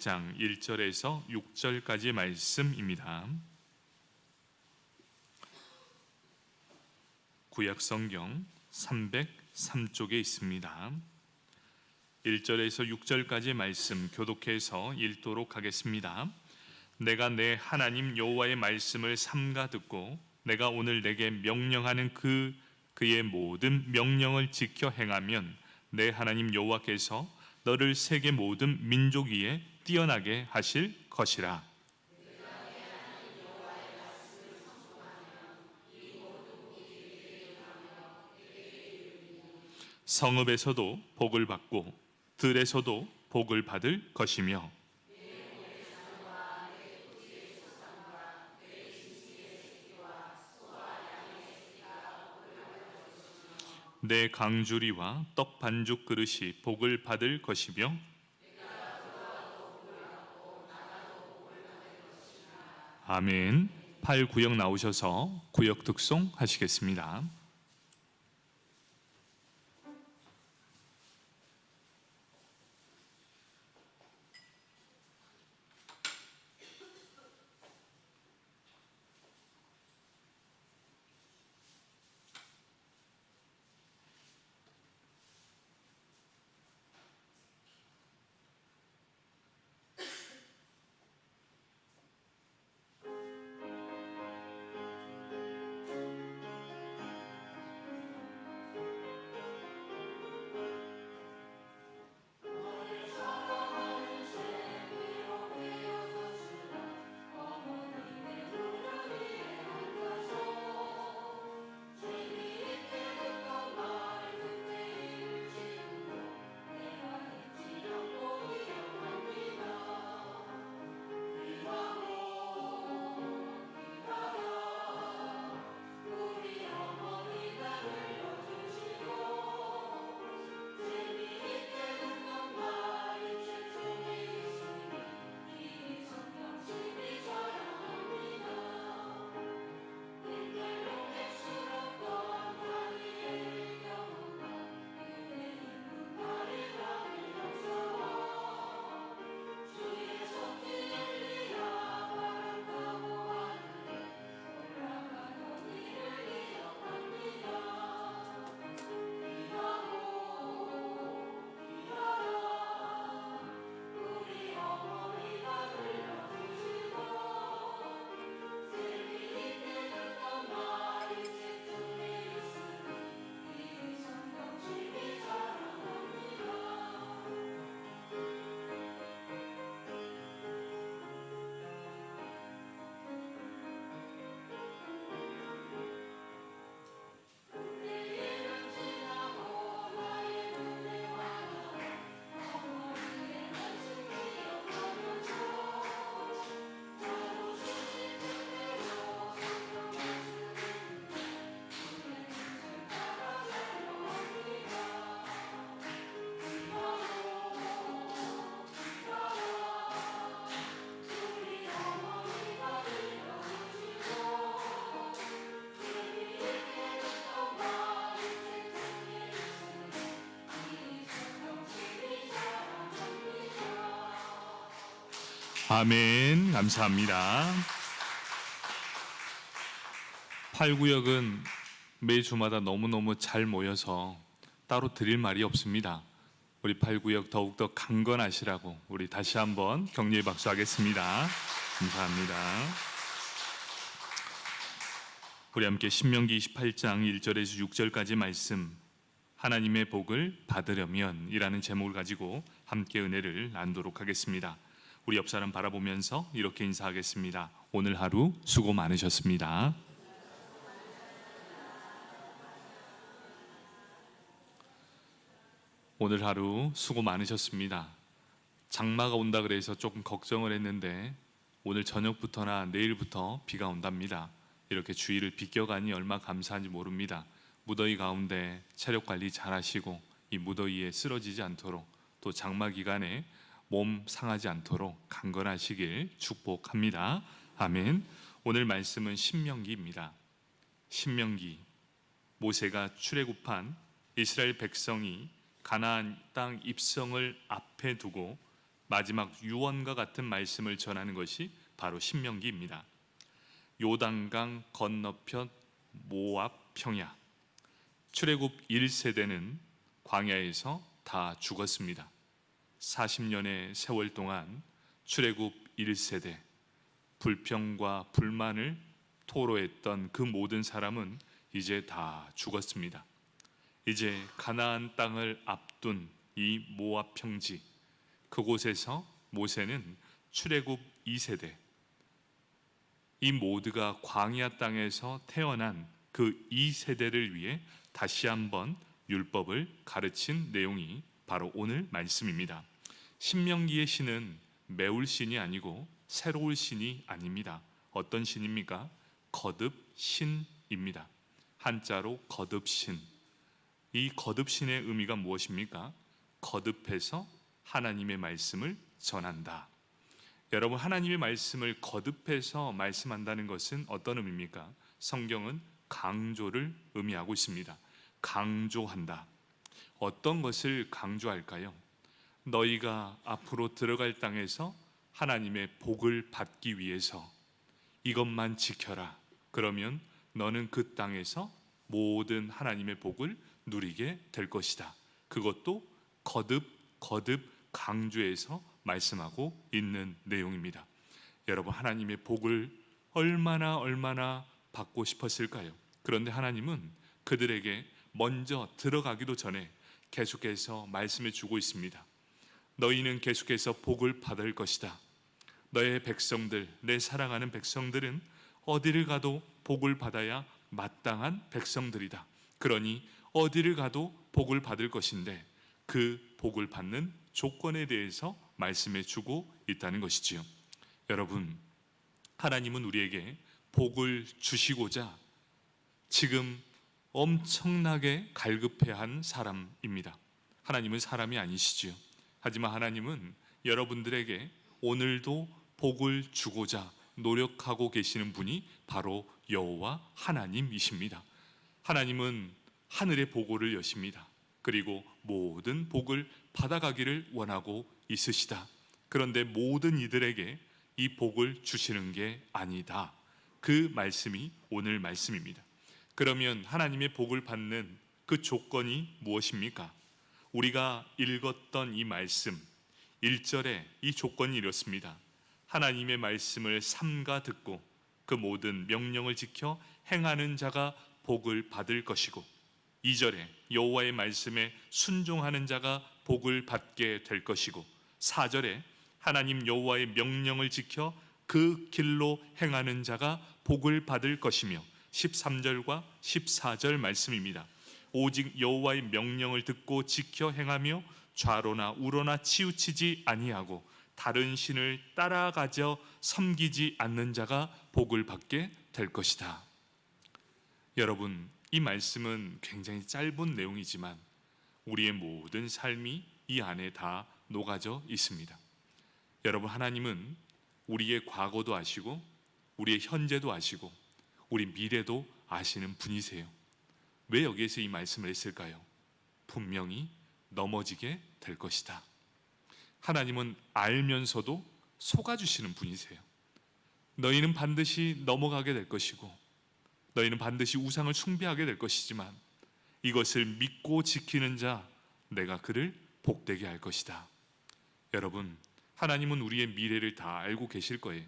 장 1절에서 6절까지 말씀입니다. 구약 성경 303쪽에 있습니다. 1절에서 6절까지 말씀 교독해서 읽도록 하겠습니다. 내가 내 하나님 여호와의 말씀을 삼가 듣고 내가 오늘 내게 명령하는 그의 모든 명령을 지켜 행하면 내 하나님 여호와께서 너를 세계 모든 민족 위에 뛰어나게 하실 것이라. 성읍에서도 복을 받고 들에서도 복을 받을 것이며 내 강주리와 떡 반죽 그릇이 복을 받을 것이며 아멘. 8, 9역 나오셔서 구역 득송 하시겠습니다. 아멘. 감사합니다. 8, 9역은 매 주마다 너무너무 잘 모여서 따로 드릴 말이 없습니다. 우리 8, 9역 더욱더 강건하시라고 우리 다시 한번 격려의 박수하겠습니다. 감사합니다. 우리 함께 신명기 28장 1절에서 6절까지 말씀 하나님의 복을 받으려면 이라는 제목을 가지고 함께 은혜를 나누도록 하겠습니다. 우리 옆 사람 바라보면서 이렇게 인사하겠습니다. 오늘 하루 수고 많으셨습니다. 오늘 하루 수고 많으셨습니다. 장마가 온다 그래서 조금 걱정을 했는데 오늘 저녁부터나 내일부터 비가 온답니다. 이렇게 주위를 비껴가니 얼마나 감사한지 모릅니다. 무더위 가운데 체력 관리 잘 하시고 이 무더위에 쓰러지지 않도록 또 장마 기간에 몸 상하지 않도록 강건하시길 축복합니다. 아멘. 오늘 말씀은 신명기입니다. 신명기, 모세가 출애굽한 이스라엘 백성이 가나안 땅 입성을 앞에 두고 마지막 유언과 같은 말씀을 전하는 것이 바로 신명기입니다. 요단강 건너편 모압 평야, 출애굽 1세대는 광야에서 다 죽었습니다. 40년의 세월 동안 출애굽 1세대, 불평과 불만을 토로했던 그 모든 사람은 이제 다 죽었습니다. 이제 가나안 땅을 앞둔 이 모압 평지, 그곳에서 모세는 출애굽 2세대, 이 모두가 광야 땅에서 태어난 그 2세대를 위해 다시 한번 율법을 가르친 내용이 바로 오늘 말씀입니다. 신명기의 신은 매울 신이 아니고 새로울 신이 아닙니다. 어떤 신입니까? 거듭신입니다. 한자로 거듭신. 이 거듭신의 의미가 무엇입니까? 거듭해서 하나님의 말씀을 전한다. 여러분, 하나님의 말씀을 거듭해서 말씀한다는 것은 어떤 의미입니까? 성경은 강조를 의미하고 있습니다. 강조한다. 어떤 것을 강조할까요? 너희가 앞으로 들어갈 땅에서 하나님의 복을 받기 위해서 이것만 지켜라. 그러면 너는 그 땅에서 모든 하나님의 복을 누리게 될 것이다. 그것도 거듭 강조해서 말씀하고 있는 내용입니다. 여러분, 하나님의 복을 얼마나 받고 싶었을까요? 그런데 하나님은 그들에게 먼저 들어가기도 전에 계속해서 말씀해 주고 있습니다. 너희는 계속해서 복을 받을 것이다. 너의 백성들, 내 사랑하는 백성들은 어디를 가도 복을 받아야 마땅한 백성들이다. 그러니 어디를 가도 복을 받을 것인데 그 복을 받는 조건에 대해서 말씀해 주고 있다는 것이지요. 여러분, 하나님은 우리에게 복을 주시고자 지금 엄청나게 갈급해한 사람입니다. 하나님은 사람이 아니시지요. 하지만 하나님은 여러분들에게 오늘도 복을 주고자 노력하고 계시는 분이 바로 여호와 하나님이십니다. 하나님은 하늘의 보고를 여십니다. 그리고 모든 복을 받아가기를 원하고 있으시다. 그런데 모든 이들에게 이 복을 주시는 게 아니다. 그 말씀이 오늘 말씀입니다. 그러면 하나님의 복을 받는 그 조건이 무엇입니까? 우리가 읽었던 이 말씀 1절에 이 조건이 이렇습니다. 하나님의 말씀을 삼가 듣고 그 모든 명령을 지켜 행하는 자가 복을 받을 것이고, 2절에 여호와의 말씀에 순종하는 자가 복을 받게 될 것이고, 4절에 하나님 여호와의 명령을 지켜 그 길로 행하는 자가 복을 받을 것이며, 13절과 14절 말씀입니다. 오직 여호와의 명령을 듣고 지켜 행하며 좌로나 우로나 치우치지 아니하고 다른 신을 따라가져 섬기지 않는 자가 복을 받게 될 것이다. 여러분, 이 말씀은 굉장히 짧은 내용이지만 우리의 모든 삶이 이 안에 다 녹아져 있습니다. 여러분, 하나님은 우리의 과거도 아시고 우리의 현재도 아시고 우리 미래도 아시는 분이세요. 왜 여기에서 이 말씀을 했을까요? 분명히 넘어지게 될 것이다. 하나님은 알면서도 속아주시는 분이세요. 너희는 반드시 넘어가게 될 것이고 너희는 반드시 우상을 숭배하게 될 것이지만 이것을 믿고 지키는 자, 내가 그를 복되게 할 것이다. 여러분, 하나님은 우리의 미래를 다 알고 계실 거예요.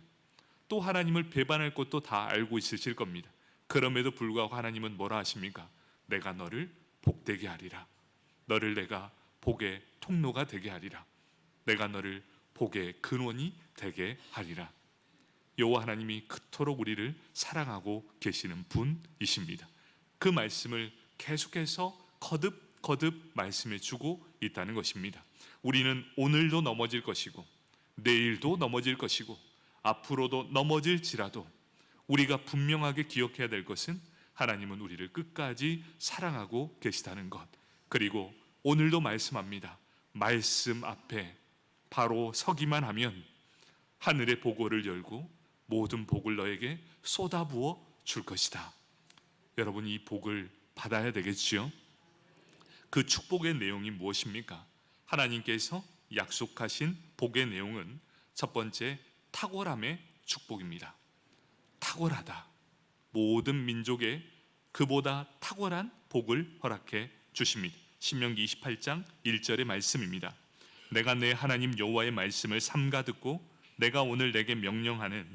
또 하나님을 배반할 것도 다 알고 있으실 겁니다. 그럼에도 불구하고 하나님은 뭐라 하십니까? 내가 너를 복되게 하리라. 너를 내가 복의 통로가 되게 하리라. 내가 너를 복의 근원이 되게 하리라. 여호와 하나님이 그토록 우리를 사랑하고 계시는 분이십니다. 그 말씀을 계속해서 거듭 말씀해 주고 있다는 것입니다. 우리는 오늘도 넘어질 것이고 내일도 넘어질 것이고 앞으로도 넘어질지라도 우리가 분명하게 기억해야 될 것은 하나님은 우리를 끝까지 사랑하고 계시다는 것. 그리고 오늘도 말씀합니다. 말씀 앞에 바로 서기만 하면 하늘의 보고를 열고 모든 복을 너에게 쏟아부어 줄 것이다. 여러분, 이 복을 받아야 되겠지요? 그 축복의 내용이 무엇입니까? 하나님께서 약속하신 복의 내용은 첫 번째, 탁월함의 축복입니다. 탁월하다. 모든 민족에 그보다 탁월한 복을 허락해 주십니다. 신명기 28장 1절의 말씀입니다. 내가 내 하나님 여호와의 말씀을 삼가 듣고 내가 오늘 내게 명령하는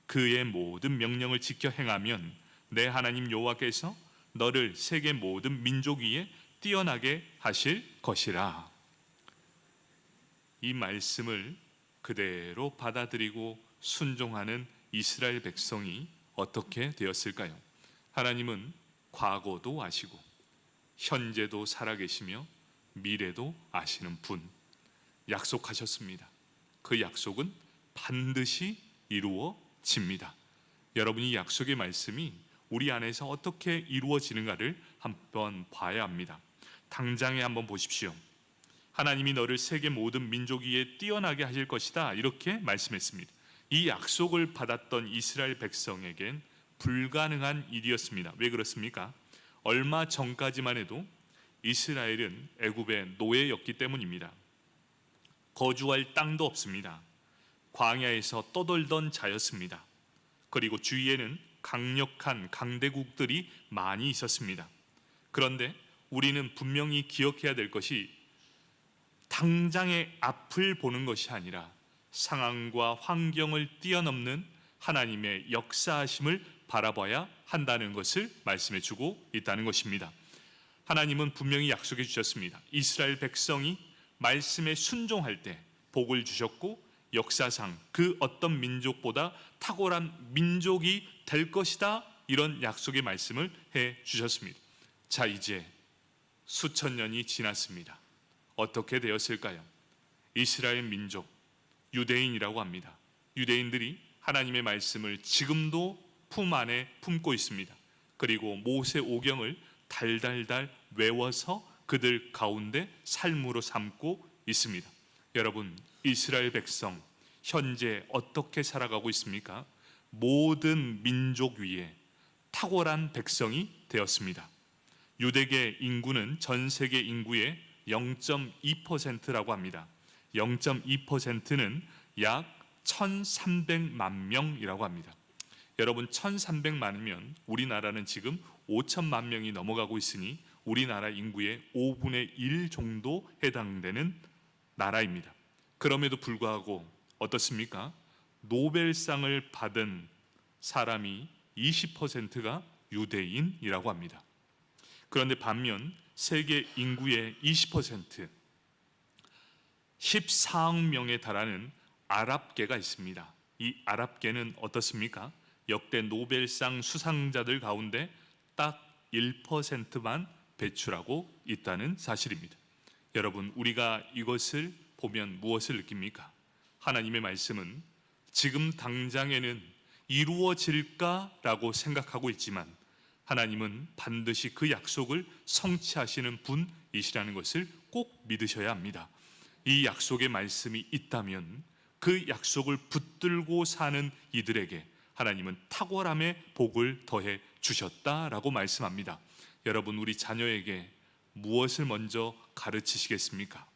그의 모든 명령을 지켜 행하면 내 하나님 여호와께서 너를 세계 모든 민족 위에 뛰어나게 하실 것이라. 이 말씀을 그대로 받아들이고 순종하는 이스라엘 백성이 어떻게 되었을까요? 하나님은 과거도 아시고 현재도 살아계시며 미래도 아시는 분, 약속하셨습니다. 그 약속은 반드시 이루어집니다. 여러분이 약속의 말씀이 우리 안에서 어떻게 이루어지는가를 한번 봐야 합니다. 당장에 한번 보십시오. 하나님이 너를 세계 모든 민족 위에 뛰어나게 하실 것이다, 이렇게 말씀했습니다. 이 약속을 받았던 이스라엘 백성에겐 불가능한 일이었습니다. 왜 그렇습니까? 얼마 전까지만 해도 이스라엘은 애굽의 노예였기 때문입니다. 거주할 땅도 없습니다. 광야에서 떠돌던 자였습니다. 그리고 주위에는 강력한 강대국들이 많이 있었습니다. 그런데 우리는 분명히 기억해야 될 것이 당장의 앞을 보는 것이 아니라 상황과 환경을 뛰어넘는 하나님의 역사하심을 바라봐야 한다는 것을 말씀해 주고 있다는 것입니다. 하나님은 분명히 약속해 주셨습니다. 이스라엘 백성이 말씀에 순종할 때 복을 주셨고 역사상 그 어떤 민족보다 탁월한 민족이 될 것이다, 이런 약속의 말씀을 해 주셨습니다. 자, 이제 수천 년이 지났습니다. 어떻게 되었을까요? 이스라엘 민족, 유대인이라고 합니다. 유대인들이 하나님의 말씀을 지금도 품 안에 품고 있습니다. 그리고 모세 오경을 달달달 외워서 그들 가운데 삶으로 삼고 있습니다. 여러분, 이스라엘 백성 현재 어떻게 살아가고 있습니까? 모든 민족 위에 탁월한 백성이 되었습니다. 유대계 인구는 전 세계 인구의 0.2%라고 합니다. 0.2%는 약 1,300만 명이라고 합니다. 여러분, 1,300만이면 우리나라는 지금 5천만 명이 넘어가고 있으니 우리나라 인구의 5분의 1 정도 해당되는 나라입니다. 그럼에도 불구하고 어떻습니까? 노벨상을 받은 사람이 20%가 유대인이라고 합니다. 그런데 반면 세계 인구의 20%, 14억 명에 달하는 아랍계가 있습니다. 이 아랍계는 어떻습니까? 역대 노벨상 수상자들 가운데 딱 1%만 배출하고 있다는 사실입니다. 여러분, 우리가 이것을 보면 무엇을 느낍니까? 하나님의 말씀은 지금 당장에는 이루어질까라고 생각하고 있지만 하나님은 반드시 그 약속을 성취하시는 분이시라는 것을 꼭 믿으셔야 합니다. 이 약속의 말씀이 있다면 그 약속을 붙들고 사는 이들에게 하나님은 탁월함의 복을 더해 주셨다라고 말씀합니다. 여러분, 우리 자녀에게 무엇을 먼저 가르치시겠습니까?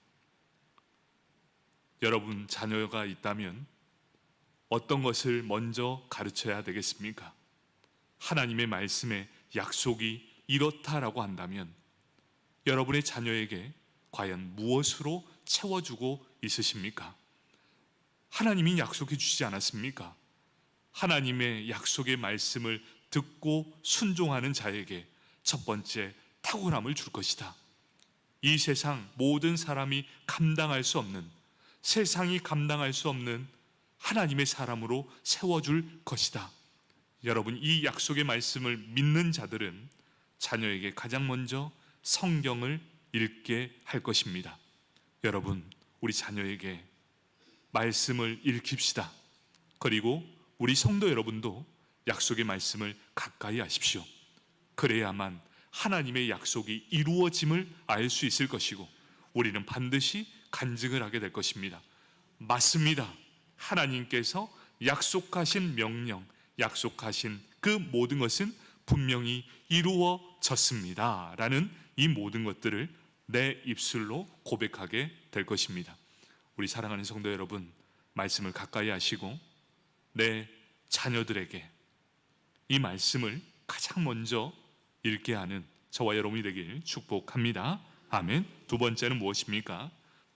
여러분 자녀가 있다면 어떤 것을 먼저 가르쳐야 되겠습니까? 하나님의 말씀에 약속이 이렇다라고 한다면 여러분의 자녀에게 과연 무엇으로 채워주고 있으십니까? 하나님이 약속해 주시지 않았습니까? 하나님의 약속의 말씀을 듣고 순종하는 자에게 첫 번째 탁월함을 줄 것이다. 이 세상 모든 사람이 감당할 수 없는, 세상이 감당할 수 없는 하나님의 사람으로 세워줄 것이다. 여러분, 이 약속의 말씀을 믿는 자들은 자녀에게 가장 먼저 성경을 읽게 할 것입니다. 여러분, 우리 자녀에게 말씀을 읽힙시다. 그리고 우리 성도 여러분도 약속의 말씀을 가까이 하십시오. 그래야만 하나님의 약속이 이루어짐을 알 수 있을 것이고 우리는 반드시 간증을 하게 될 것입니다. 맞습니다. 하나님께서 약속하신 명령, 약속하신 그 모든 것은 분명히 이루어졌습니다 라는 이 모든 것들을 내 입술로 고백하게 될 것입니다. 우리 사랑하는 성도 여러분, 말씀을 가까이 하시고 내 자녀들에게 이 말씀을 가장 먼저 읽게 하는 저와 여러분이 되길 축복합니다. 아멘. 두 번째는 무엇입니까?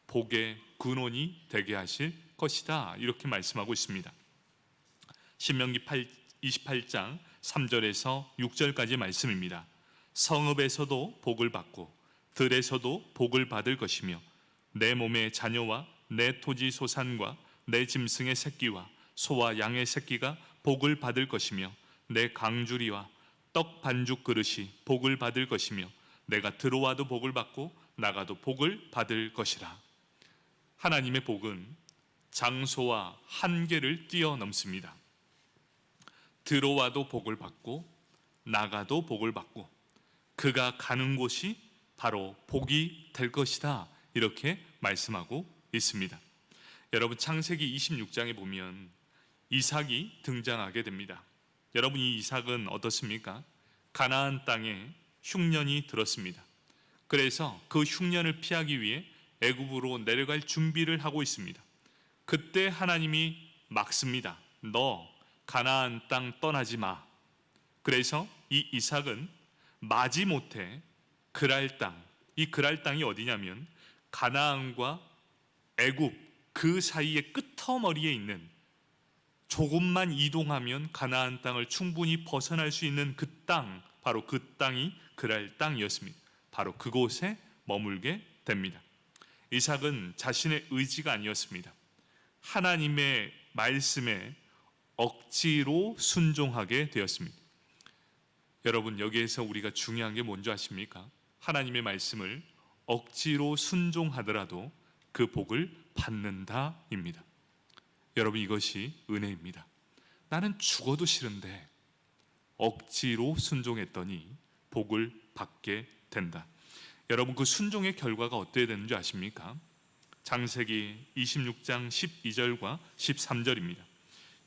복의 근원이 되게 하실 것이다, 이렇게 말씀하고 있습니다. 신명기 28장 3절에서 6절까지 말씀입니다. 성읍에서도 복을 받고 들에서도 복을 받을 것이며 내 몸의 자녀와 내 토지 소산과 내 짐승의 새끼와 소와 양의 새끼가 복을 받을 것이며 내 강주리와 떡 반죽 그릇이 복을 받을 것이며 내가 들어와도 복을 받고 나가도 복을 받을 것이라. 하나님의 복은 장소와 한계를 뛰어넘습니다. 들어와도 복을 받고 나가도 복을 받고 그가 가는 곳이 바로 복이 될 것이다, 이렇게 말씀하고 있습니다. 여러분, 창세기 26장에 보면 이삭이 등장하게 됩니다. 여러분, 이 이삭은 어떻습니까? 가나안 땅에 흉년이 들었습니다. 그래서 그 흉년을 피하기 위해 애굽으로 내려갈 준비를 하고 있습니다. 그때 하나님이 막습니다. 너 가나안 땅 떠나지 마. 그래서 이 이삭은 마지못해 그랄 땅, 이 그랄 땅이 어디냐면 가나안과 애굽 그 사이의 끄터머리에 있는, 조금만 이동하면 가나안 땅을 충분히 벗어날 수 있는 그 땅, 바로 그 땅이 그랄 땅이었습니다. 바로 그곳에 머물게 됩니다. 이삭은 자신의 의지가 아니었습니다. 하나님의 말씀에 억지로 순종하게 되었습니다. 여러분, 여기에서 우리가 중요한 게 뭔지 아십니까? 하나님의 말씀을 억지로 순종하더라도 그 복을 받는다입니다. 여러분, 이것이 은혜입니다. 나는 죽어도 싫은데 억지로 순종했더니 복을 받게 된다. 여러분, 그 순종의 결과가 어떻게 되는지 아십니까? 창세기 26장 12절과 13절입니다.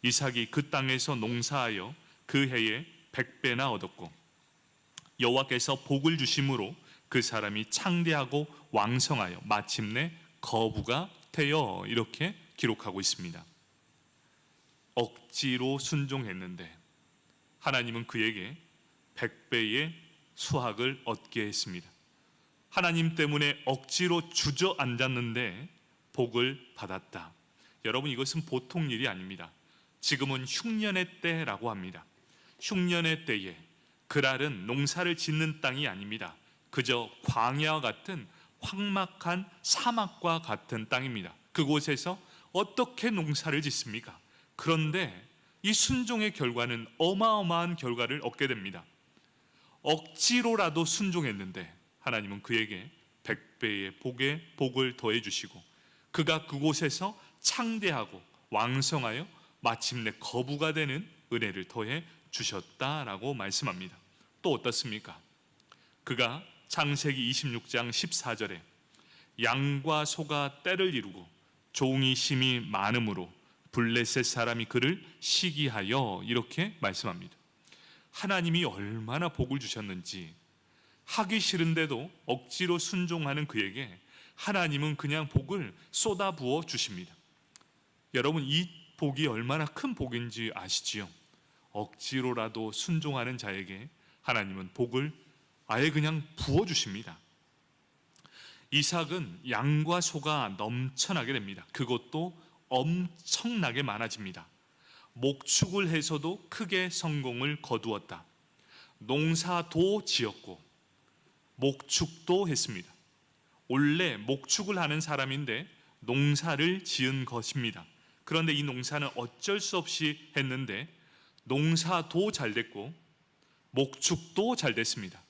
이삭이 그 땅에서 농사하여 그 해에 100배나 얻었고 여호와께서 복을 주심으로 그 사람이 창대하고 왕성하여 마침내 거부가 되어, 이렇게 기록하고 있습니다. 억지로 순종했는데 하나님은 그에게 100배의 수확을 얻게 했습니다. 하나님 때문에 억지로 주저앉았는데 복을 받았다. 여러분, 이것은 보통 일이 아닙니다. 지금은 흉년의 때라고 합니다. 흉년의 때에 그랄은 농사를 짓는 땅이 아닙니다. 그저 광야와 같은 황막한 사막과 같은 땅입니다. 그곳에서 어떻게 농사를 짓습니까? 그런데 이 순종의 결과는 어마어마한 결과를 얻게 됩니다. 억지로라도 순종했는데 하나님은 그에게 100배의 복을 더해 주시고 그가 그곳에서 창대하고 왕성하여 마침내 거부가 되는 은혜를 더해 주셨다라고 말씀합니다. 또 어떻습니까? 그가 창세기 26장 14절에 양과 소가 떼를 이루고 종이 심이 많음으로 블레셋 사람이 그를 시기하여, 이렇게 말씀합니다. 하나님이 얼마나 복을 주셨는지, 하기 싫은데도 억지로 순종하는 그에게 하나님은 그냥 복을 쏟아부어 주십니다. 여러분, 이 복이 얼마나 큰 복인지 아시지요? 억지로라도 순종하는 자에게 하나님은 복을 아예 그냥 부어 주십니다. 이삭은 양과 소가 넘쳐나게 됩니다. 그것도 엄청나게 많아집니다. 목축을 해서도 크게 성공을 거두었다. 농사도 지었고 목축도 했습니다. 원래 목축을 하는 사람인데 농사를 지은 것입니다. 그런데 이 농사는 어쩔 수 없이 했는데 농사도 잘 됐고 목축도 잘 됐습니다.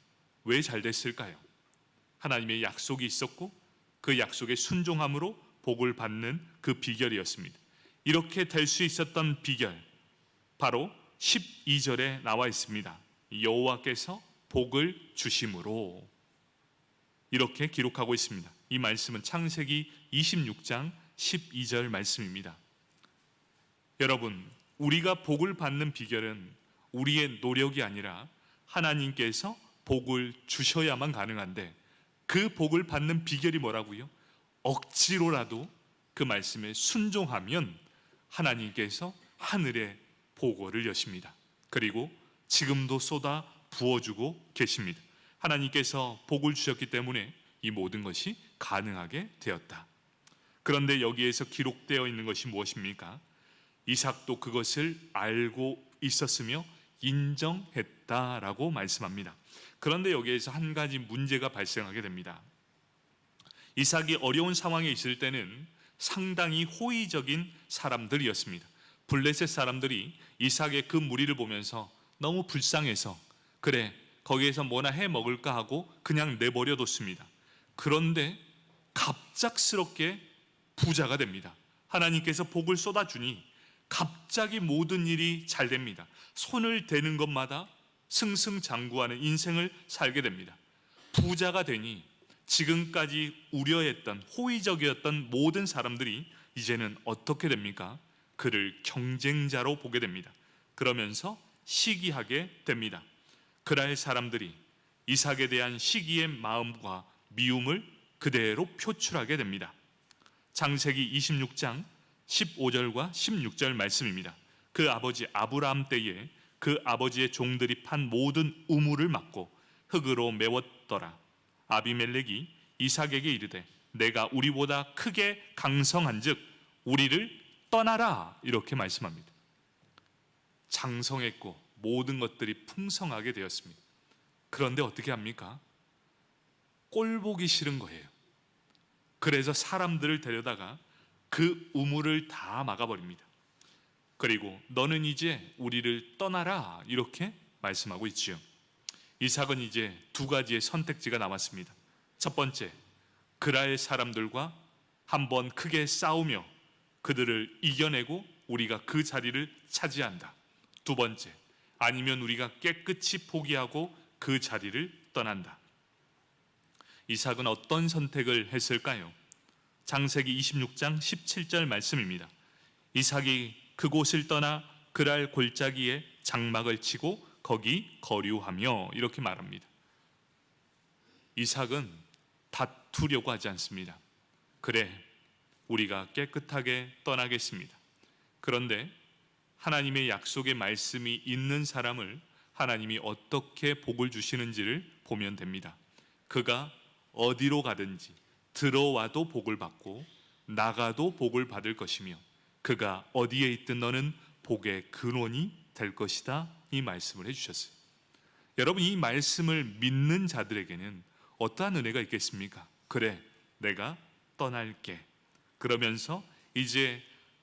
왜 잘 됐을까요? 하나님의 약속이 있었고 그 약속에 순종함으로 복을 받는 그 비결이었습니다. 이렇게 될 수 있었던 비결, 바로 12절에 나와 있습니다. 여호와께서 복을 주심으로, 이렇게 기록하고 있습니다. 이 말씀은 창세기 26장 12절 말씀입니다. 여러분, 우리가 복을 받는 비결은 우리의 노력이 아니라 하나님께서 복을 주셔야만 가능한데, 그 복을 받는 비결이 뭐라고요? 억지로라도 그 말씀에 순종하면 하나님께서 하늘의 보고를 여십니다. 그리고 지금도 쏟아 부어주고 계십니다. 하나님께서 복을 주셨기 때문에 이 모든 것이 가능하게 되었다. 그런데 여기에서 기록되어 있는 것이 무엇입니까? 이삭도 그것을 알고 있었으며 인정했다라고 말씀합니다. 그런데 여기에서 한 가지 문제가 발생하게 됩니다. 이삭이 어려운 상황에 있을 때는 상당히 호의적인 사람들이었습니다. 블레셋 사람들이 이삭의 그 무리를 보면서 너무 불쌍해서 그래 거기에서 뭐나 해 먹을까 하고 그냥 내버려 뒀습니다. 그런데 갑작스럽게 부자가 됩니다. 하나님께서 복을 쏟아주니 갑자기 모든 일이 잘 됩니다. 손을 대는 것마다 승승장구하는 인생을 살게 됩니다. 부자가 되니 지금까지 우려했던 호의적이었던 모든 사람들이 이제는 어떻게 됩니까? 그를 경쟁자로 보게 됩니다. 그러면서 시기하게 됩니다. 그랄 사람들이 이삭에 대한 시기의 마음과 미움을 그대로 표출하게 됩니다. 창세기 26장 15절과 16절 말씀입니다. 그 아버지 아브라함 때에 그 아버지의 종들이 판 모든 우물을 막고 흙으로 메웠더라. 아비멜렉이 이삭에게 이르되 내가 우리보다 크게 강성한즉 우리를 떠나라 이렇게 말씀합니다. 장성했고 모든 것들이 풍성하게 되었습니다. 그런데 어떻게 합니까? 꼴 보기 싫은 거예요. 그래서 사람들을 데려다가 그 우물을 다 막아버립니다. 그리고 너는 이제 우리를 떠나라 이렇게 말씀하고 있지요. 이삭은 이제 두 가지의 선택지가 남았습니다. 첫 번째, 그랄 사람들과 한번 크게 싸우며 그들을 이겨내고 우리가 그 자리를 차지한다. 두 번째, 아니면 우리가 깨끗이 포기하고 그 자리를 떠난다. 이삭은 어떤 선택을 했을까요? 창세기 26장 17절 말씀입니다. 이삭이 그곳을 떠나 그랄 골짜기에 장막을 치고 거기 거류하며 이렇게 말합니다. 이삭은 다투려고 하지 않습니다. 그래, 우리가 깨끗하게 떠나겠습니다. 그런데 하나님의 약속의 말씀이 있는 사람을 하나님이 어떻게 복을 주시는지를 보면 됩니다. 그가 어디로 가든지 들어와도 복을 받고 나가도 복을 받을 것이며 그가 어디에 있든 너는 복의 근원이 될 것이다 이 말씀을 해주셨어요. 여러분, 이 말씀을 믿는 자들에게는 어떠한 은혜가 있겠습니까? 그래, 내가 떠날게. 그러면서 이제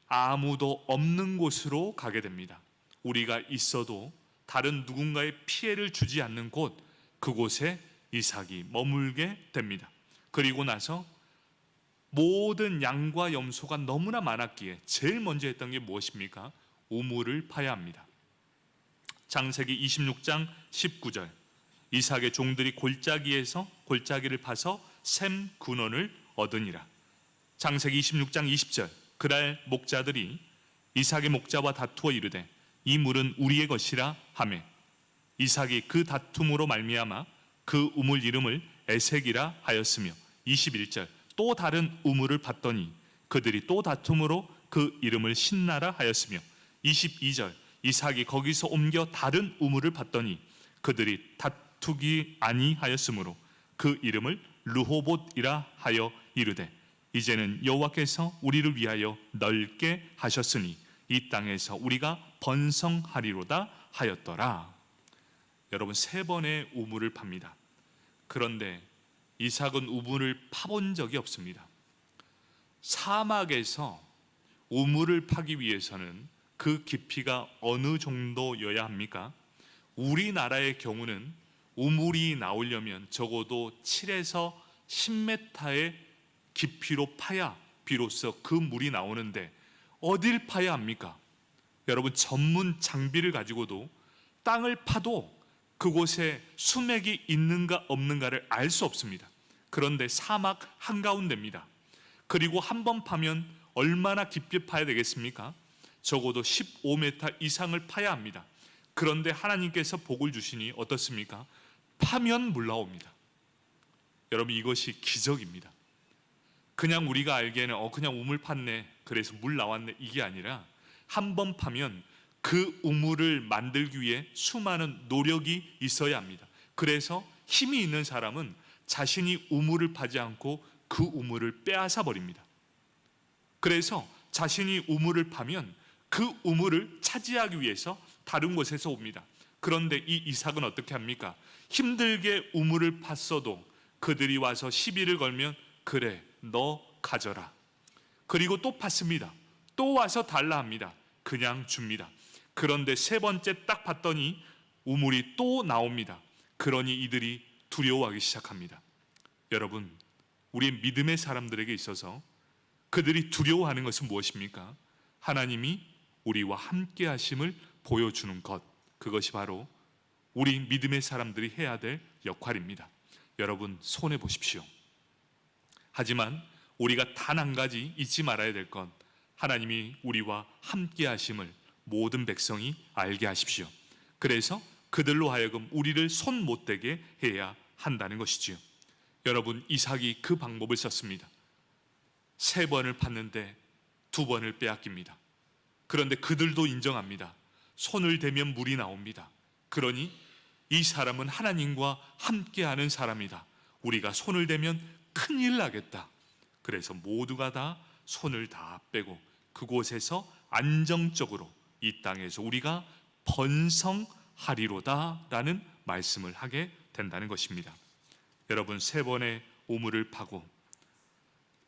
아무도 없는 곳으로 가게 됩니다. 우리가 있어도 다른 누군가의 피해를 주지 않는 곳, 그곳에 이삭이 머물게 됩니다. 그리고 나서 모든 양과 염소가 너무나 많았기에 제일 먼저 했던 게 무엇입니까? 우물을 파야 합니다. 창세기 26장 19절, 이삭의 종들이 골짜기를 파서 샘 근원을 얻으니라. 창세기 26장 20절, 그날 목자들이 이삭의 목자와 다투어 이르되 이 물은 우리의 것이라 하매 이삭이 그 다툼으로 말미암아 그 우물 이름을 에색이라 하였으며 21절, 또 다른 우물을 봤더니 그들이 또 다툼으로 그 이름을 신나라 하였으며 22절, 이삭이 거기서 옮겨 다른 우물을 봤더니 그들이 다투기 아니하였으므로 그 이름을 르호봇이라 하여 이르되 이제는 여호와께서 우리를 위하여 넓게 하셨으니 이 땅에서 우리가 번성하리로다 하였더라. 여러분, 3번의 우물을 팝니다. 그런데 이삭은 우물을 파본 적이 없습니다. 사막에서 우물을 파기 위해서는 그 깊이가 어느 정도여야 합니까? 우리나라의 경우는 우물이 나오려면 적어도 7에서 10m의 깊이로 파야 비로소 그 물이 나오는데 어딜 파야 합니까? 여러분, 전문 장비를 가지고도 땅을 파도 그곳에 수맥이 있는가 없는가를 알 수 없습니다. 그런데 사막 한가운데입니다. 그리고 한 번 파면 얼마나 깊이 파야 되겠습니까? 적어도 15m 이상을 파야 합니다. 그런데 하나님께서 복을 주시니 어떻습니까? 파면 물 나옵니다. 여러분, 이것이 기적입니다. 그냥 우리가 알기에는 그냥 우물 팠네, 그래서 물 나왔네, 이게 아니라 한 번 파면 그 우물을 만들기 위해 수많은 노력이 있어야 합니다. 그래서 힘이 있는 사람은 자신이 우물을 파지 않고 그 우물을 빼앗아 버립니다. 그래서 자신이 우물을 파면 그 우물을 차지하기 위해서 다른 곳에서 옵니다. 그런데 이 이삭은 어떻게 합니까? 힘들게 우물을 팠어도 그들이 와서 시비를 걸면 그래, 너 가져라. 그리고 또 팠습니다. 또 와서 달라 합니다. 그냥 줍니다. 그런데 세 번째 딱 봤더니 우물이 또 나옵니다. 그러니 이들이 두려워하기 시작합니다. 여러분, 우리 믿음의 사람들에게 있어서 그들이 두려워하는 것은 무엇입니까? 하나님이 우리와 함께 하심을 보여주는 것, 그것이 바로 우리 믿음의 사람들이 해야 될 역할입니다. 여러분, 손해 보십시오. 하지만 우리가 단 한 가지 잊지 말아야 될 건, 하나님이 우리와 함께 하심을 모든 백성이 알게 하십시오. 그래서 그들로 하여금 우리를 손 못 대게 해야 한다는 것이지요. 여러분, 이삭이 그 방법을 썼습니다. 3번을 팠는데 2번을 빼앗깁니다. 그런데 그들도 인정합니다. 손을 대면 물이 나옵니다. 그러니 이 사람은 하나님과 함께하는 사람이다. 우리가 손을 대면 큰일 나겠다. 그래서 모두가 다 손을 다 빼고 그곳에서 안정적으로 이 땅에서 우리가 번성하리로다 라는 말씀을 하게 된다는 것입니다. 여러분, 3번의 우물을 파고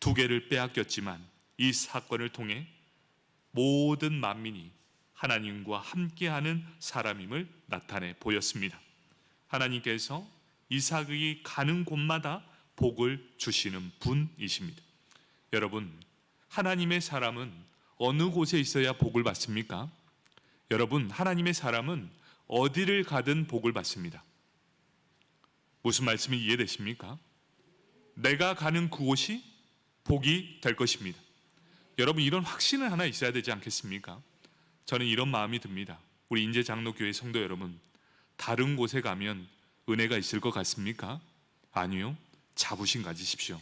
2개를 빼앗겼지만 이 사건을 통해 모든 만민이 하나님과 함께하는 사람임을 나타내 보였습니다. 하나님께서 이삭이 가는 곳마다 복을 주시는 분이십니다. 여러분, 하나님의 사람은 어느 곳에 있어야 복을 받습니까? 여러분, 하나님의 사람은 어디를 가든 복을 받습니다. 무슨 말씀이 이해되십니까? 내가 가는 그곳이 복이 될 것입니다. 여러분, 이런 확신은 하나 있어야 되지 않겠습니까? 저는 이런 마음이 듭니다. 우리 인제장로교회 성도 여러분, 다른 곳에 가면 은혜가 있을 것 같습니까? 아니요. 자부심 가지십시오.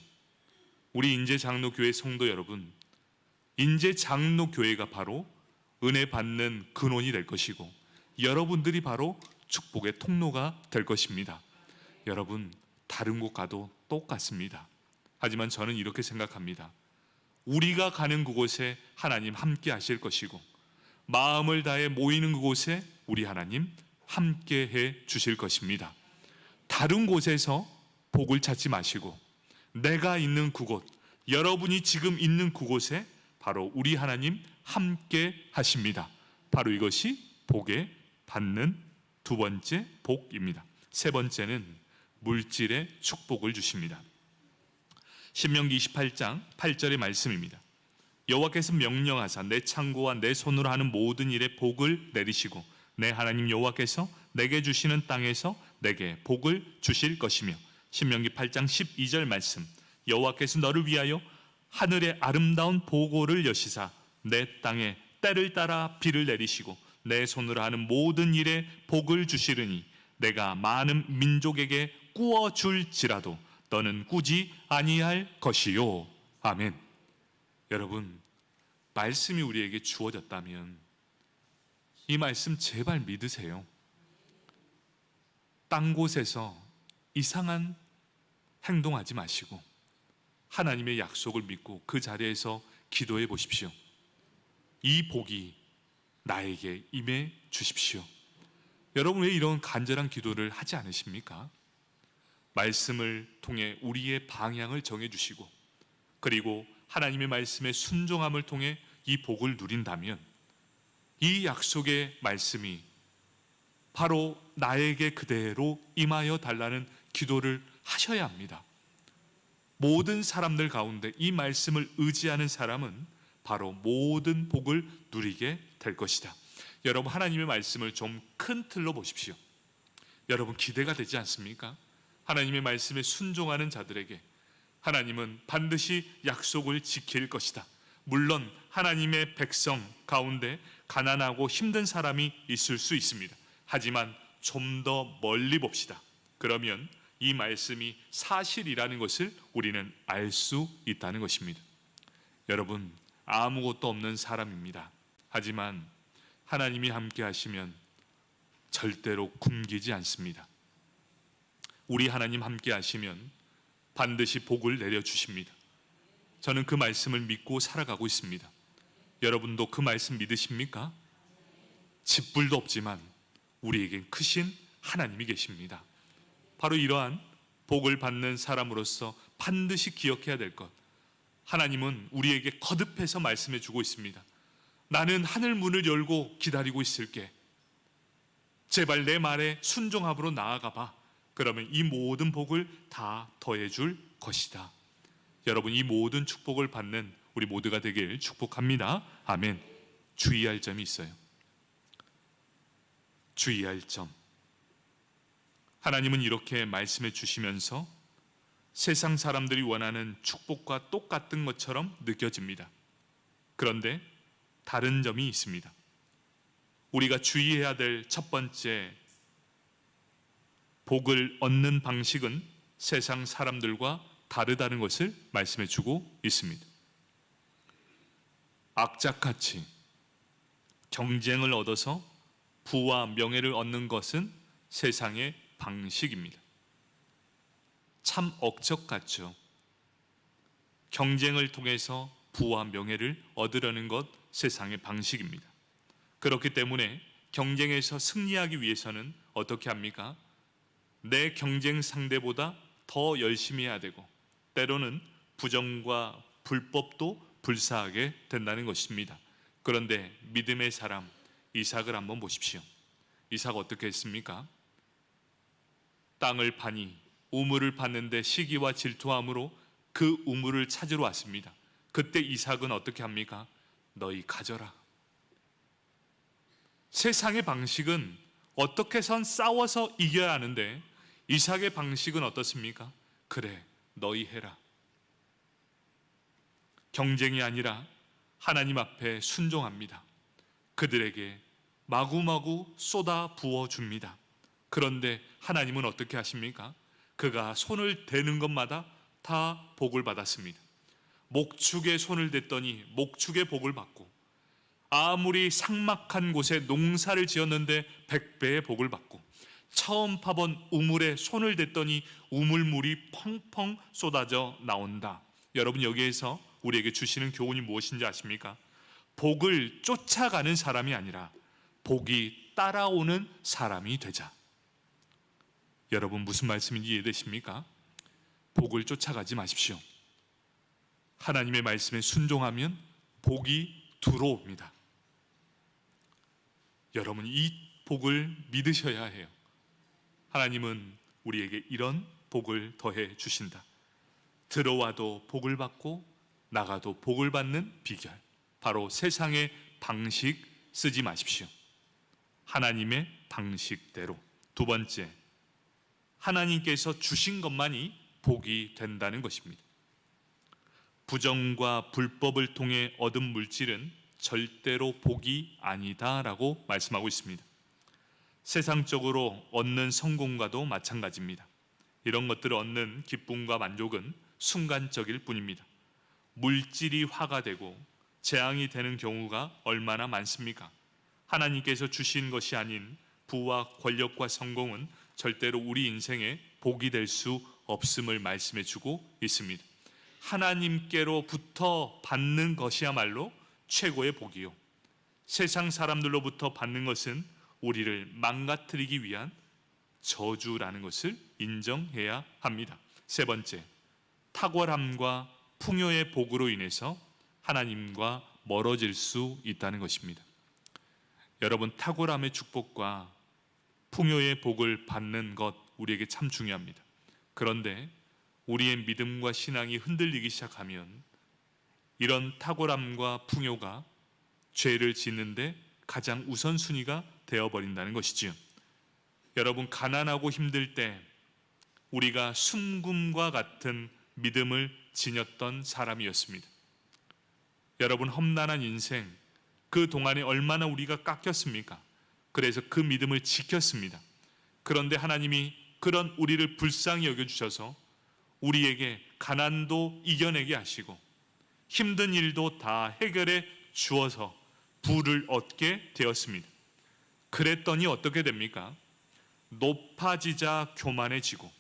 우리 인제장로교회 성도 여러분, 인제장로교회가 바로 은혜 받는 근원이 될 것이고 여러분들이 바로 축복의 통로가 될 것입니다. 여러분, 다른 곳 가도 똑같습니다. 하지만 저는 이렇게 생각합니다. 우리가 가는 그곳에 하나님 함께 하실 것이고 마음을 다해 모이는 그곳에 우리 하나님 함께 해 주실 것입니다. 다른 곳에서 복을 찾지 마시고 내가 있는 그곳, 여러분이 지금 있는 그곳에 바로 우리 하나님 함께 하십니다. 바로 이것이 복에 받는 2번째 복입니다. 3번째는 물질의 축복을 주십니다. 신명기 28장 8절의 말씀입니다. 여호와께서 명령하사 내 창고와 내 손으로 하는 모든 일에 복을 내리시고 내 하나님 여호와께서 내게 주시는 땅에서 내게 복을 주실 것이며, 신명기 8장 12절 말씀, 여호와께서 너를 위하여 하늘의 아름다운 보고를 여시사 내 땅에 때를 따라 비를 내리시고 내 손으로 하는 모든 일에 복을 주시르니 내가 많은 민족에게 꾸어 줄지라도 너는 꾸지 아니할 것이요. 아멘. 여러분, 말씀이 우리에게 주어졌다면 이 말씀 제발 믿으세요. 딴 곳에서 이상한 행동하지 마시고 하나님의 약속을 믿고 그 자리에서 기도해 보십시오. 이 복이 나에게 임해 주십시오. 여러분, 왜 이런 간절한 기도를 하지 않으십니까? 말씀을 통해 우리의 방향을 정해주시고 그리고 하나님의 말씀에 순종함을 통해 이 복을 누린다면 이 약속의 말씀이 바로 나에게 그대로 임하여 달라는 기도를 하셔야 합니다. 모든 사람들 가운데 이 말씀을 의지하는 사람은 바로 모든 복을 누리게 될 것이다. 여러분, 하나님의 말씀을 좀 큰 틀로 보십시오. 여러분, 기대가 되지 않습니까? 하나님의 말씀에 순종하는 자들에게 하나님은 반드시 약속을 지킬 것이다. 물론 하나님의 백성 가운데 가난하고 힘든 사람이 있을 수 있습니다. 하지만 좀 더 멀리 봅시다. 그러면 이 말씀이 사실이라는 것을 우리는 알 수 있다는 것입니다. 여러분, 아무것도 없는 사람입니다. 하지만 하나님이 함께 하시면 절대로 굶기지 않습니다. 우리 하나님 함께 하시면 반드시 복을 내려주십니다. 저는 그 말씀을 믿고 살아가고 있습니다. 여러분도 그 말씀 믿으십니까? 집불도 없지만 우리에겐 크신 하나님이 계십니다. 바로 이러한 복을 받는 사람으로서 반드시 기억해야 될 것, 하나님은 우리에게 거듭해서 말씀해 주고 있습니다. 나는 하늘 문을 열고 기다리고 있을게. 제발 내 말에 순종함으로 나아가 봐. 그러면 이 모든 복을 다 더해 줄 것이다. 여러분, 이 모든 축복을 받는 우리 모두가 되길 축복합니다. 아멘. 주의할 점이 있어요. 주의할 점. 하나님은 이렇게 말씀해 주시면서 세상 사람들이 원하는 축복과 똑같은 것처럼 느껴집니다. 그런데 다른 점이 있습니다. 우리가 주의해야 될 첫 번째 복을 얻는 방식은 세상 사람들과 다르다는 것을 말씀해 주고 있습니다. 악착같이 경쟁을 얻어서 부와 명예를 얻는 것은 세상의 방식입니다. 참 억척 같죠. 경쟁을 통해서 부와 명예를 얻으려는 것 세상의 방식입니다. 그렇기 때문에 경쟁에서 승리하기 위해서는 어떻게 합니까? 내 경쟁 상대보다 더 열심히 해야 되고, 때로는 부정과 불법도 불사하게 된다는 것입니다. 그런데 믿음의 사람 이삭을 한번 보십시오. 이삭 어떻게 했습니까? 땅을 파니 우물을 팠는데 시기와 질투함으로 그 우물을 찾으러 왔습니다. 그때 이삭은 어떻게 합니까? 너희 가져라. 세상의 방식은 어떻게 해선 싸워서 이겨야 하는데 이삭의 방식은 어떻습니까? 그래, 너희 해라. 경쟁이 아니라 하나님 앞에 순종합니다. 그들에게 마구마구 쏟아 부어줍니다. 그런데 하나님은 어떻게 하십니까? 그가 손을 대는 것마다 다 복을 받았습니다. 목축에 손을 댔더니 목축에 복을 받고, 아무리 삭막한 곳에 농사를 지었는데 100배의 복을 받고, 처음 파본 우물에 손을 댔더니 우물물이 펑펑 쏟아져 나온다. 여러분, 여기에서 우리에게 주시는 교훈이 무엇인지 아십니까? 복을 쫓아가는 사람이 아니라 복이 따라오는 사람이 되자. 여러분, 무슨 말씀인지 이해되십니까? 복을 쫓아가지 마십시오. 하나님의 말씀에 순종하면 복이 들어옵니다. 여러분, 이 복을 믿으셔야 해요. 하나님은 우리에게 이런 복을 더해 주신다. 들어와도 복을 받고 나가도 복을 받는 비결, 바로 세상의 방식 쓰지 마십시오. 하나님의 방식대로. 두 번째, 하나님께서 주신 것만이 복이 된다는 것입니다. 부정과 불법을 통해 얻은 물질은 절대로 복이 아니다라고 말씀하고 있습니다. 세상적으로 얻는 성공과도 마찬가지입니다. 이런 것들을 얻는 기쁨과 만족은 순간적일 뿐입니다. 물질이 화가 되고 재앙이 되는 경우가 얼마나 많습니까? 하나님께서 주신 것이 아닌 부와 권력과 성공은 절대로 우리 인생에 복이 될 수 없음을 말씀해 주고 있습니다. 하나님께로부터 받는 것이야말로 최고의 복이요, 세상 사람들로부터 받는 것은 우리를 망가뜨리기 위한 저주라는 것을 인정해야 합니다. 세 번째, 탁월함과 풍요의 복으로 인해서 하나님과 멀어질 수 있다는 것입니다. 여러분, 탁월함의 축복과 풍요의 복을 받는 것 우리에게 참 중요합니다. 그런데 우리의 믿음과 신앙이 흔들리기 시작하면 이런 탁월함과 풍요가 죄를 짓는데 가장 우선순위가 되어버린다는 것이지요. 여러분, 가난하고 힘들 때 우리가 순금과 같은 믿음을 지녔던 사람이었습니다. 여러분, 험난한 인생, 그 동안에 얼마나 우리가 깎였습니까? 그래서 그 믿음을 지켰습니다. 그런데 하나님이 그런 우리를 불쌍히 여겨주셔서 우리에게 가난도 이겨내게 하시고 힘든 일도 다 해결해 주어서 부를 얻게 되었습니다. 그랬더니 어떻게 됩니까? 높아지자 교만해지고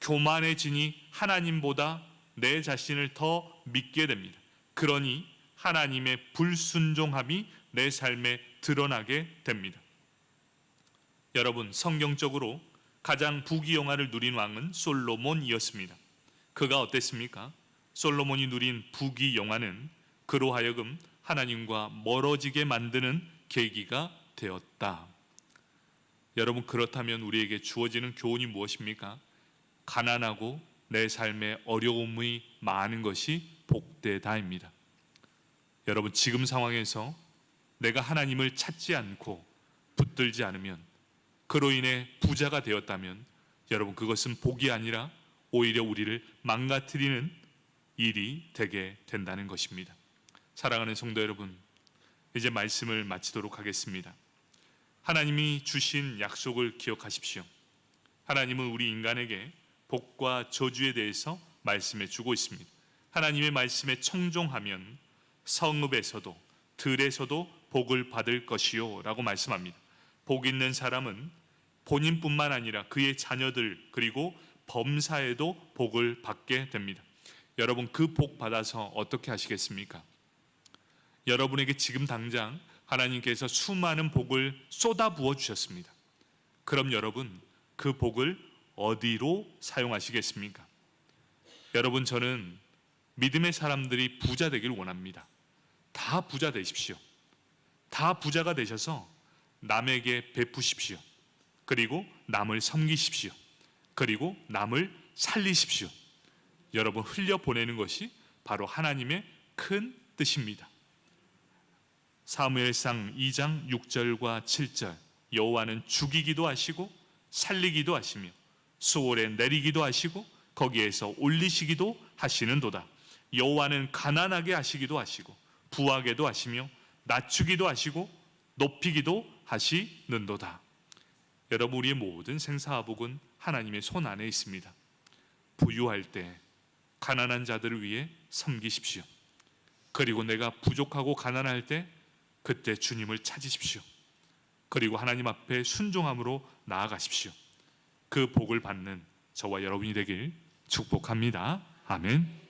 교만해지니 하나님보다 내 자신을 더 믿게 됩니다. 그러니 하나님의 불순종함이 내 삶에 드러나게 됩니다. 여러분, 성경적으로 가장 부귀영화를 누린 왕은 솔로몬이었습니다. 그가 어땠습니까? 솔로몬이 누린 부귀영화는 그로 하여금 하나님과 멀어지게 만드는 계기가 되었다. 여러분, 그렇다면 우리에게 주어지는 교훈이 무엇입니까? 가난하고 내 삶에 어려움이 많은 것이 복되다입니다. 여러분, 지금 상황에서 내가 하나님을 찾지 않고 붙들지 않으면, 그로 인해 부자가 되었다면 여러분, 그것은 복이 아니라 오히려 우리를 망가뜨리는 일이 되게 된다는 것입니다. 사랑하는 성도 여러분, 이제 말씀을 마치도록 하겠습니다. 하나님이 주신 약속을 기억하십시오. 하나님은 우리 인간에게 복과 저주에 대해서 말씀해 주고 있습니다. 하나님의 말씀에 청종하면 성읍에서도 들에서도 복을 받을 것이요 라고 말씀합니다. 복 있는 사람은 본인뿐만 아니라 그의 자녀들 그리고 범사에도 복을 받게 됩니다. 여러분, 그 복 받아서 어떻게 하시겠습니까? 여러분에게 지금 당장 하나님께서 수많은 복을 쏟아부어 주셨습니다. 그럼 여러분, 그 복을 어디로 사용하시겠습니까? 여러분, 저는 믿음의 사람들이 부자 되길 원합니다. 다 부자 되십시오. 다 부자가 되셔서 남에게 베푸십시오. 그리고 남을 섬기십시오. 그리고 남을 살리십시오. 여러분, 흘려보내는 것이 바로 하나님의 큰 뜻입니다. 사무엘상 2장 6절과 7절, 여호와는 죽이기도 하시고 살리기도 하시며 수월에 내리기도 하시고 거기에서 올리시기도 하시는도다. 여호와는 가난하게 하시기도 하시고 부하게도 하시며 낮추기도 하시고 높이기도 하시는도다. 여러분, 우리의 모든 생사화복은 하나님의 손 안에 있습니다. 부유할 때 가난한 자들을 위해 섬기십시오. 그리고 내가 부족하고 가난할 때 그때 주님을 찾으십시오. 그리고 하나님 앞에 순종함으로 나아가십시오. 그 복을 받는 저와 여러분이 되길 축복합니다. 아멘.